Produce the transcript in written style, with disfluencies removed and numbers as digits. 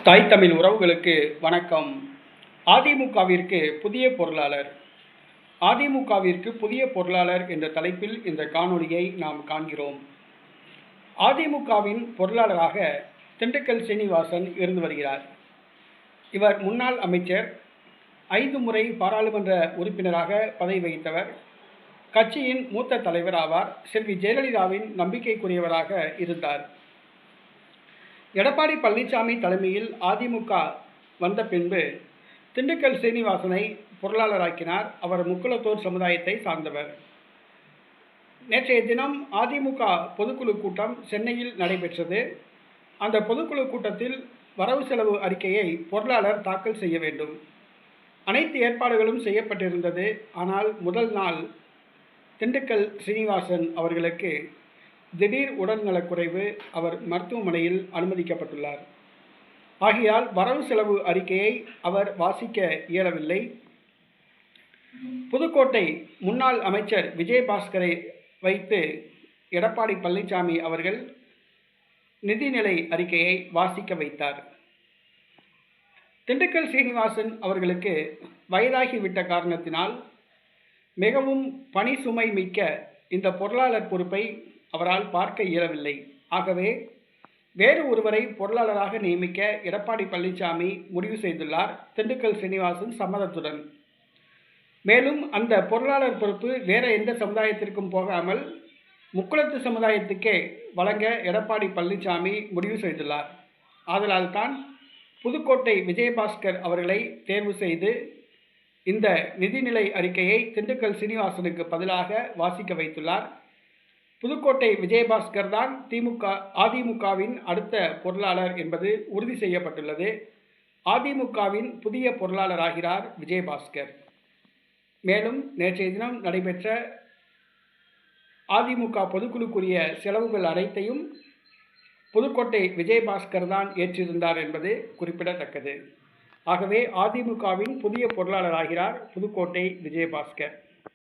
தாய் தமிழ் உறவுகளுக்கு வணக்கம். அதிமுகவிற்கு புதிய பொருளாளர். அதிமுகவிற்கு புதிய பொருளாளர் என்ற தலைப்பில் இந்த காணொளியை நாம் காண்கிறோம். அதிமுகவின் பொருளாளராக திண்டுக்கல் சீனிவாசன் இருந்து வருகிறார். இவர் முன்னாள் அமைச்சர், 5 முறை பாராளுமன்ற உறுப்பினராக பதவி வகித்தவர். கட்சியின் மூத்த தலைவர் ஆவார். செல்வி ஜெயலலிதாவின் நம்பிக்கைக்குரியவராக இருந்தார். எடப்பாடி பழனிசாமி தலைமையில் அதிமுக வந்த பின்பு திண்டுக்கல் சீனிவாசனை பொருளாளராக்கினார். அவர் முக்குளத்தூர் சமுதாயத்தை சார்ந்தவர். நேற்றைய தினம் அதிமுக பொதுக்குழு கூட்டம் சென்னையில் நடைபெற்றது. அந்த பொதுக்குழு கூட்டத்தில் வரவு செலவு அறிக்கையை பொருளாளர் தாக்கல் செய்ய வேண்டும். அனைத்து ஏற்பாடுகளும் செய்யப்பட்டிருந்தது. ஆனால் முதல் நாள் திண்டுக்கல் சீனிவாசன் அவர்களுக்கு திடீர் உடல்நலக்குறைவு. அவர் மருத்துவமனையில் அனுமதிக்கப்பட்டுள்ளார். ஆகையால் வரவு செலவு அறிக்கையை அவர் வாசிக்க இயலவில்லை. புதுக்கோட்டை முன்னாள் அமைச்சர் விஜயபாஸ்கரை வைத்து எடப்பாடி பழனிசாமி அவர்கள் நிதிநிலை அறிக்கையை வாசிக்க வைத்தார். திண்டுக்கல் சீனிவாசன் அவர்களுக்கு வயதாகிவிட்ட காரணத்தினால் மிகவும் பணி சுமை மிக்க இந்த பொருளாளர் பொறுப்பை அவரால் பார்க்க இயலவில்லை. ஆகவே வேறு ஒருவரை பொருளாளராக நியமிக்க எடப்பாடி பழனிசாமி முடிவு செய்துள்ளார், திண்டுக்கல் சீனிவாசன் சம்மதத்துடன். மேலும் அந்த பொருளாளர் பொறுப்பு வேற எந்த சமுதாயத்திற்கும் போகாமல் முக்குளத்து சமுதாயத்துக்கே வழங்க எடப்பாடி பழனிசாமி முடிவு செய்துள்ளார். ஆதலால் தான் புதுக்கோட்டை விஜயபாஸ்கர் அவர்களை தேர்வு செய்து இந்த நிதிநிலை அறிக்கையை திண்டுக்கல் சீனிவாசனுக்கு பதிலாக வாசிக்க வைத்துள்ளார். புதுக்கோட்டை விஜயபாஸ்கர் தான் அதிமுகவின் அடுத்த பொருளாளர் என்பது உறுதி செய்யப்பட்டுள்ளது. அதிமுகவின் புதிய பொருளாளராகிறார் விஜயபாஸ்கர். மேலும் நேற்றைய தினம் நடைபெற்ற அதிமுக பொதுக்குழுக்குரிய செலவுகள் அனைத்தையும் புதுக்கோட்டை விஜயபாஸ்கர் தான் ஏற்றிருந்தார் என்பது குறிப்பிடத்தக்கது. ஆகவே அதிமுகவின் புதிய பொருளாளராகிறார் புதுக்கோட்டை விஜயபாஸ்கர்.